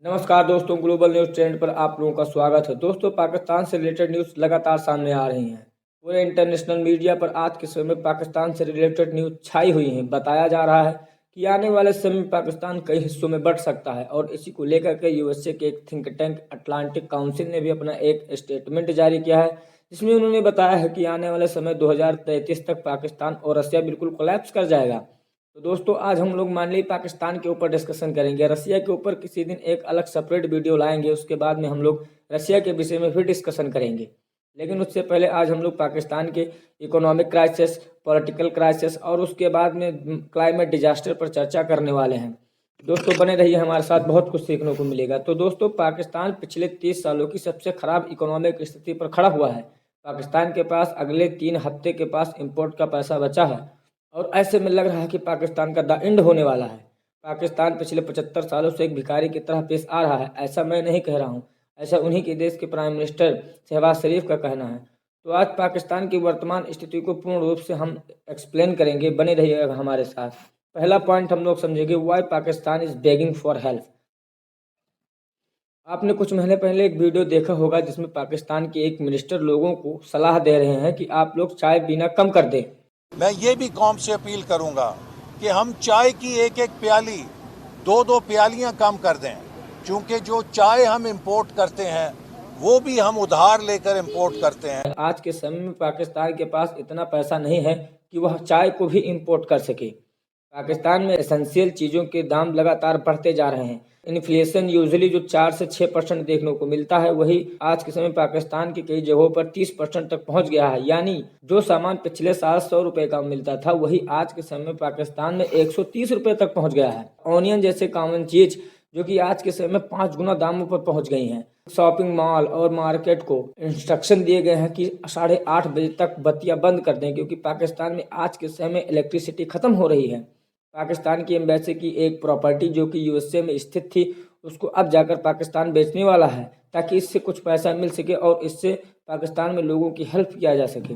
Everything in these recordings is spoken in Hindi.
नमस्कार दोस्तों, ग्लोबल न्यूज़ ट्रेंड पर आप लोगों का स्वागत है। दोस्तों, पाकिस्तान से रिलेटेड न्यूज़ लगातार सामने आ रही हैं। पूरे इंटरनेशनल मीडिया पर आज के समय में पाकिस्तान से रिलेटेड न्यूज़ छाई हुई हैं। बताया जा रहा है कि आने वाले समय में पाकिस्तान कई हिस्सों में बंट सकता है और इसी को लेकर के यूएसए के एक थिंक टैंक अटलांटिक काउंसिल ने भी अपना एक स्टेटमेंट जारी किया है, जिसमें उन्होंने बताया है कि आने वाले समय 2033 तक पाकिस्तान और रसिया बिल्कुल कोलैप्स कर जाएगा। तो दोस्तों, आज हम लोग मान लीजिए पाकिस्तान के ऊपर डिस्कशन करेंगे। रसिया के ऊपर किसी दिन एक अलग सेपरेट वीडियो लाएंगे, उसके बाद में हम लोग रसिया के विषय में फिर डिस्कशन करेंगे। लेकिन उससे पहले आज हम लोग पाकिस्तान के इकोनॉमिक क्राइसिस, पॉलिटिकल क्राइसिस और उसके बाद में क्लाइमेट डिजास्टर पर चर्चा करने वाले हैं। दोस्तों, बने रहिए हमारे साथ, बहुत कुछ सीखने को मिलेगा। तो दोस्तों, पाकिस्तान पिछले 30 सालों की सबसे खराब इकोनॉमिक स्थिति पर खड़ा हुआ है। पाकिस्तान के पास अगले 3 हफ्ते के पास इम्पोर्ट का पैसा बचा है और ऐसे में लग रहा है कि पाकिस्तान का द एंड होने वाला है। पाकिस्तान पिछले 75 सालों से एक भिखारी की तरह पेश आ रहा है। ऐसा मैं नहीं कह रहा हूँ, ऐसा उन्हीं के देश के प्राइम मिनिस्टर शहबाज शरीफ का कहना है। तो आज पाकिस्तान की वर्तमान स्थिति को पूर्ण रूप से हम एक्सप्लेन करेंगे, बने रहिएगा हमारे साथ। पहला पॉइंट हम लोग समझेंगे, why Pakistan is begging for help. आपने कुछ महीने पहले एक वीडियो देखा होगा जिसमें पाकिस्तान के एक मिनिस्टर लोगों को सलाह दे रहे हैं कि आप लोग चाय पीना कम कर दें। मैं ये भी कौम से अपील करूंगा कि हम चाय की एक एक प्याली, दो दो प्यालियां कम कर दें, क्योंकि जो चाय हम इंपोर्ट करते हैं वो भी हम उधार लेकर इंपोर्ट करते हैं। आज के समय में पाकिस्तान के पास इतना पैसा नहीं है कि वह चाय को भी इंपोर्ट कर सके। पाकिस्तान में एसेंशियल चीज़ों के दाम लगातार बढ़ते जा रहे हैं। इन्फ्लेशन यूजुअली जो 4 से 6% देखने को मिलता है, वही आज के समय पाकिस्तान की कई जगहों पर 30% तक पहुंच गया है। यानी जो सामान पिछले साल 100 रुपये का मिलता था, वही आज के समय में पाकिस्तान में 130 रुपये तक पहुंच गया है। ऑनियन जैसे कॉमन चीज जो कि आज के समय में 5 गुना दामों पर पहुंच गई हैं। शॉपिंग मॉल और मार्केट को इंस्ट्रक्शन दिए गए हैं कि 8:30 बजे तक बत्तियां बंद कर दें, क्योंकि पाकिस्तान में आज के समय में इलेक्ट्रिसिटी खत्म हो रही है। पाकिस्तान की एम्बेसी की एक प्रॉपर्टी जो कि यूएसए में स्थित थी, उसको अब जाकर पाकिस्तान बेचने वाला है, ताकि इससे कुछ पैसा मिल सके और इससे पाकिस्तान में लोगों की हेल्प किया जा सके।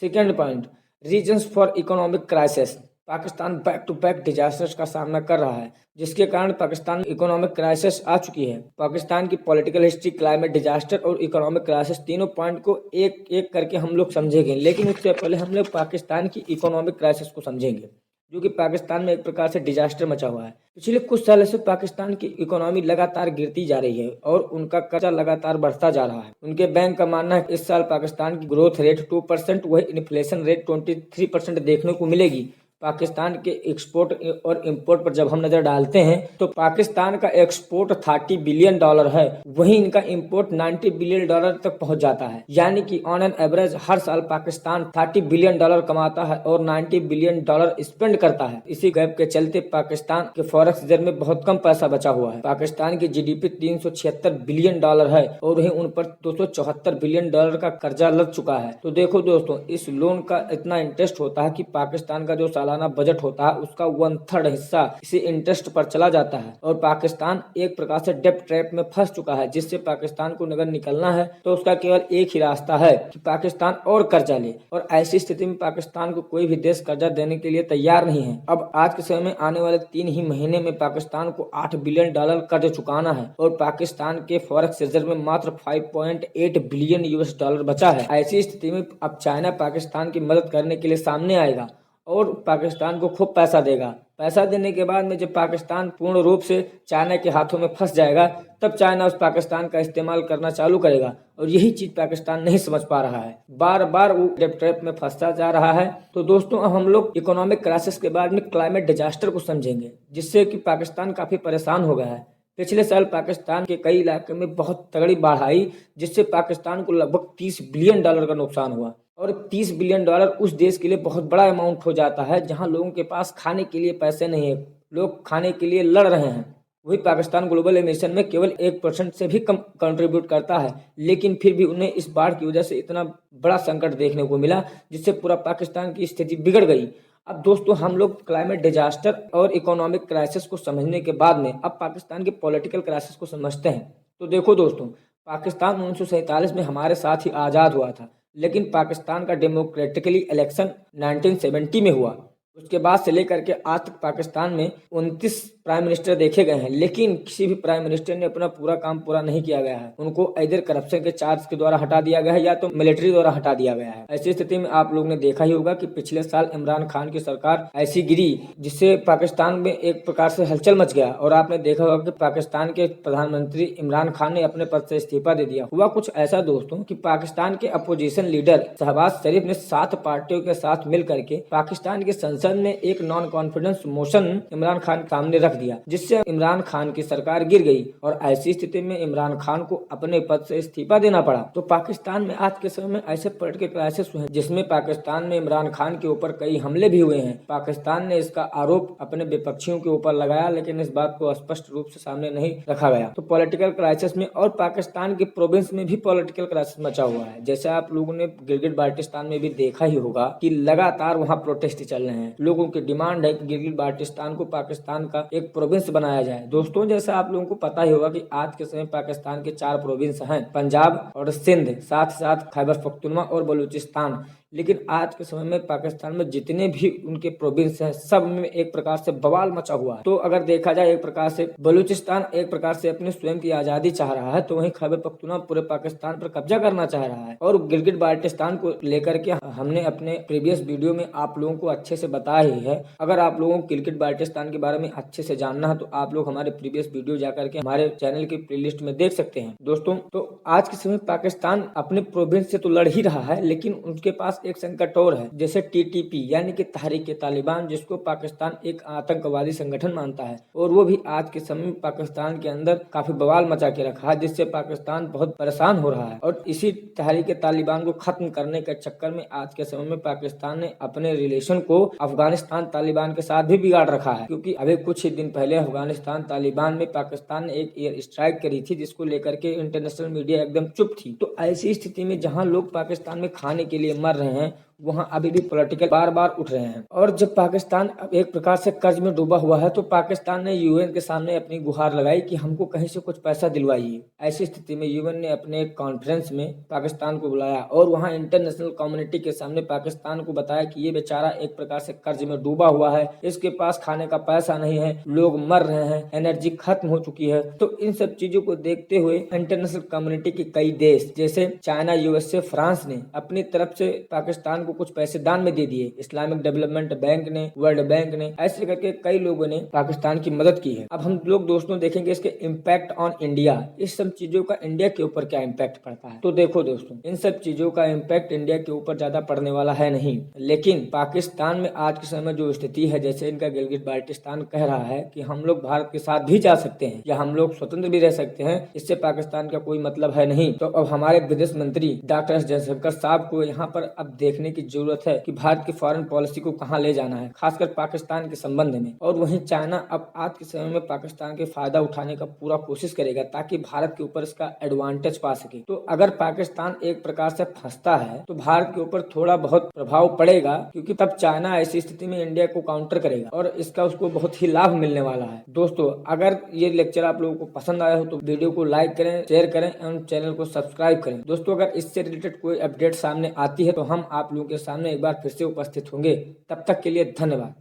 Second point, reasons for economic crisis. Pakistan back to back disasters का सामना कर रहा है, जिसके कारण पाकिस्तान में इकोनॉमिक क्राइसिस आ चुकी है। पाकिस्तान की पॉलिटिकल हिस्ट्री, क्लाइमेट डिजास्टर और इकोनॉमिक क्राइसिस, तीनों पॉइंट को एक एक करके हम लोग समझेंगे। लेकिन उससे पहले हम लोग पाकिस्तान की इकोनॉमिक क्राइसिस को समझेंगे, जो कि पाकिस्तान में एक प्रकार से डिजास्टर मचा हुआ है। पिछले कुछ सालों से पाकिस्तान की इकोनॉमी लगातार गिरती जा रही है और उनका कर्जा लगातार बढ़ता जा रहा है। उनके बैंक का मानना है कि इस साल पाकिस्तान की ग्रोथ रेट 2%, वही इन्फ्लेशन रेट 23% देखने को मिलेगी। पाकिस्तान के एक्सपोर्ट और इंपोर्ट पर जब हम नजर डालते हैं तो पाकिस्तान का एक्सपोर्ट $30 बिलियन है, वहीं इनका इंपोर्ट $90 बिलियन तक पहुंच जाता है। यानी कि ऑन एन एवरेज हर साल पाकिस्तान $30 बिलियन कमाता है और $90 बिलियन स्पेंड करता है। इसी गैप के चलते पाकिस्तान के फॉरेक्स रिजर्व में बहुत कम पैसा बचा हुआ है। पाकिस्तान की जीडीपी $376 बिलियन है और वहीं उन पर $274 बिलियन का कर्जा लग चुका है। तो देखो दोस्तों, इस लोन का इतना इंटरेस्ट होता है कि पाकिस्तान का जो सालाना बजट होता है उसका 1/3 हिस्सा इसी इंटरेस्ट पर चला जाता है और पाकिस्तान एक प्रकार से डेब्ट ट्रैप में फंस चुका है, जिससे पाकिस्तान को अगर निकलना है तो उसका केवल एक ही रास्ता है कि पाकिस्तान और कर्जा ले। और ऐसी स्थिति में पाकिस्तान को कोई भी देश कर्जा देने के लिए तैयार नहीं है। अब आज के समय में आने वाले 3 ही महीने में पाकिस्तान को $8 बिलियन कर्ज चुकाना है और पाकिस्तान के फॉरेक्स रिजर्व में मात्र $5.8 बिलियन बचा है। ऐसी स्थिति में अब चाइना पाकिस्तान की मदद करने के लिए सामने आएगा और पाकिस्तान को खूब पैसा देगा। पैसा देने के बाद में जब पाकिस्तान पूर्ण रूप से चाइना के हाथों में फंस जाएगा, तब चाइना उस पाकिस्तान का इस्तेमाल करना चालू करेगा। और यही चीज पाकिस्तान नहीं समझ पा रहा है, बार बार वो डेब्ट ट्रैप में फंसता जा रहा है। तो दोस्तों, अब हम लोग इकोनॉमिक क्राइसिस के बाद में क्लाइमेट डिजास्टर को समझेंगे, जिससे कि पाकिस्तान काफी परेशान हो गया है। पिछले साल पाकिस्तान के कई इलाके में बहुत तगड़ी बाढ़ आई, जिससे पाकिस्तान को लगभग $30 बिलियन का नुकसान हुआ। और $30 बिलियन उस देश के लिए बहुत बड़ा अमाउंट हो जाता है, जहां लोगों के पास खाने के लिए पैसे नहीं है, लोग खाने के लिए लड़ रहे हैं। वही पाकिस्तान ग्लोबल एमिशन में केवल 1% से भी कम कंट्रीब्यूट करता है, लेकिन फिर भी उन्हें इस बाढ़ की वजह से इतना बड़ा संकट देखने को मिला, जिससे पूरा पाकिस्तान की स्थिति बिगड़ गई। अब दोस्तों, हम लोग क्लाइमेट डिजास्टर और इकोनॉमिक क्राइसिस को समझने के बाद में अब पाकिस्तान के पॉलिटिकल क्राइसिस को समझते हैं। तो देखो दोस्तों, पाकिस्तान 1947 में हमारे साथ ही आज़ाद हुआ था, लेकिन पाकिस्तान का डेमोक्रेटिकली इलेक्शन 1970 में हुआ। उसके बाद से लेकर के आज तक पाकिस्तान में 29 प्राइम मिनिस्टर देखे गए हैं, लेकिन किसी भी प्राइम मिनिस्टर ने अपना पूरा काम पूरा नहीं किया गया है। उनको इधर करप्शन के चार्ज के द्वारा हटा दिया गया है या तो मिलिट्री द्वारा हटा दिया गया है। ऐसी स्थिति में आप लोग ने देखा ही होगा कि पिछले साल इमरान खान की सरकार ऐसी गिरी जिससे पाकिस्तान में एक प्रकार से हलचल मच गया, और आपने देखा होगा कि पाकिस्तान के प्रधानमंत्री इमरान खान ने अपने पद से इस्तीफा दे दिया। हुआ कुछ ऐसा दोस्तों कि पाकिस्तान के अपोजिशन लीडर शहबाज शरीफ ने 7 पार्टियों के साथ मिल करके पाकिस्तान की संसद में एक non confidence motion Imran Khan के सामने रख दिया, जिससे इमरान खान की सरकार गिर गई और ऐसी स्थिति में इमरान खान को अपने पद से इस्तीफा देना पड़ा। तो पाकिस्तान में आज के समय में ऐसे पॉलिटिकल क्राइसिस हुए जिसमें पाकिस्तान में इमरान खान के ऊपर कई हमले भी हुए हैं। पाकिस्तान ने इसका आरोप अपने विपक्षियों के ऊपर लगाया, लेकिन इस बात को स्पष्ट रूप से सामने नहीं रखा गया। तो पॉलिटिकल क्राइसिस में और पाकिस्तान के प्रोविंस में भी पॉलिटिकल क्राइसिस मचा हुआ है। जैसे आप लोगों ने गिलगित बाल्टिस्तान में भी देखा ही होगा कि लगातार वहाँ प्रोटेस्ट चल रहे हैं। लोगों की डिमांड है कि गिलगित बाल्टिस्तान को पाकिस्तान का एक प्रोविंस बनाया जाए। दोस्तों, जैसा आप लोगों को पता ही होगा कि आज के समय पाकिस्तान के 4 प्रोविंस हैं, पंजाब और सिंध, साथ साथ खैबर पख्तूनख्वा और बलूचिस्तान। लेकिन आज के समय में पाकिस्तान में जितने भी उनके प्रोविंस हैं, सब में एक प्रकार से बवाल मचा हुआ है। तो अगर देखा जाए एक प्रकार से बलूचिस्तान एक प्रकार से अपनी स्वयं की आजादी चाह रहा है, तो वहीं खैबर पख्तूनख्वा पूरे पाकिस्तान पर कब्जा करना चाह रहा है। और गिलगित बाल्टिस्तान को लेकर के हमने अपने प्रीवियस वीडियो में आप लोगों को अच्छे से बताया ही है। अगर आप लोगों को गिलगित बाल्टिस्तान के बारे में अच्छे से जानना है तो आप लोग हमारे प्रीवियस वीडियो जाकर के हमारे चैनल की प्लेलिस्ट में देख सकते हैं। दोस्तों, तो आज के समय पाकिस्तान अपने प्रोविंस से तो लड़ ही रहा है, लेकिन उनके पास एक संकट और है, जैसे टीटीपी यानी कि तहरीक तालिबान, जिसको पाकिस्तान एक आतंकवादी संगठन मानता है, और वो भी आज के समय में पाकिस्तान के अंदर काफी बवाल मचा के रखा है, जिससे पाकिस्तान बहुत परेशान हो रहा है। और इसी तहरीक तालिबान को खत्म करने के चक्कर में आज के समय में पाकिस्तान ने अपने रिलेशन को अफगानिस्तान तालिबान के साथ भी बिगाड़ रखा है, क्योंकि अभी कुछ ही दिन पहले अफगानिस्तान तालिबान में पाकिस्तान ने एक एयर स्ट्राइक करी थी, जिसको लेकर के इंटरनेशनल मीडिया एकदम चुप थी। तो ऐसी स्थिति में जहां लोग पाकिस्तान में खाने के लिए मर रहे हैं, वहां अभी भी पॉलिटिकल बार बार उठ रहे हैं। और जब पाकिस्तान अब एक प्रकार से कर्ज में डूबा हुआ है, तो पाकिस्तान ने यूएन के सामने अपनी गुहार लगाई कि हमको कहीं से कुछ पैसा दिलवाइए। ऐसी स्थिति में यूएन ने अपने एक कॉन्फ्रेंस में पाकिस्तान को बुलाया और वहां इंटरनेशनल कम्युनिटी के सामने पाकिस्तान को बताया कि ये बेचारा एक प्रकार से कर्ज में डूबा हुआ है, इसके पास खाने का पैसा नहीं है, लोग मर रहे हैं, एनर्जी खत्म हो चुकी है। तो इन सब चीजों को देखते हुए इंटरनेशनल कम्युनिटी के कई देश जैसे चाइना, यूएसए, फ्रांस ने अपनी तरफ से पाकिस्तान को कुछ पैसे दान में दे दिए। इस्लामिक डेवलपमेंट बैंक ने, वर्ल्ड बैंक ने, ऐसे करके कई लोगों ने पाकिस्तान की मदद की है। अब हम लोग दोस्तों देखेंगे इसके इम्पैक्ट ऑन इंडिया, इस सब चीजों का इंडिया के ऊपर क्या इम्पैक्ट पड़ता है। तो देखो दोस्तों, इन सब चीजों का इम्पैक्ट इंडिया के ऊपर ज्यादा पड़ने वाला है नहीं, लेकिन पाकिस्तान में आज के समय जो स्थिति है, जैसे इनका गिलगित बाल्टिस्तान कह रहा है कि हम लोग भारत के साथ भी जा सकते हैं या हम लोग स्वतंत्र भी रह सकते हैं, इससे पाकिस्तान का कोई मतलब है नहीं। तो अब हमारे विदेश मंत्री डॉक्टर एस जयशंकर साहब को यहाँ पर अब देखने की जरूरत है कि भारत की फॉरेन पॉलिसी को कहां ले जाना है, खासकर पाकिस्तान के संबंध में। और वहीं चाइना अब आज के समय में पाकिस्तान के फायदा उठाने का पूरा कोशिश करेगा ताकि भारत के ऊपर इसका एडवांटेज पा सके। तो अगर पाकिस्तान एक प्रकार से फंसता है तो भारत के ऊपर थोड़ा बहुत प्रभाव पड़ेगा, क्योंकि तब चाइना ऐसी स्थिति में इंडिया को काउंटर करेगा और इसका उसको बहुत ही लाभ मिलने वाला है। दोस्तों, अगर ये लेक्चर आप लोगों को पसंद आया हो तो वीडियो को लाइक करें, शेयर करें एवं चैनल को सब्सक्राइब करें। दोस्तों, अगर इससे रिलेटेड कोई अपडेट सामने आती है तो हम आप लोगों के सामने एक बार फिर से उपस्थित होंगे। तब तक के लिए धन्यवाद।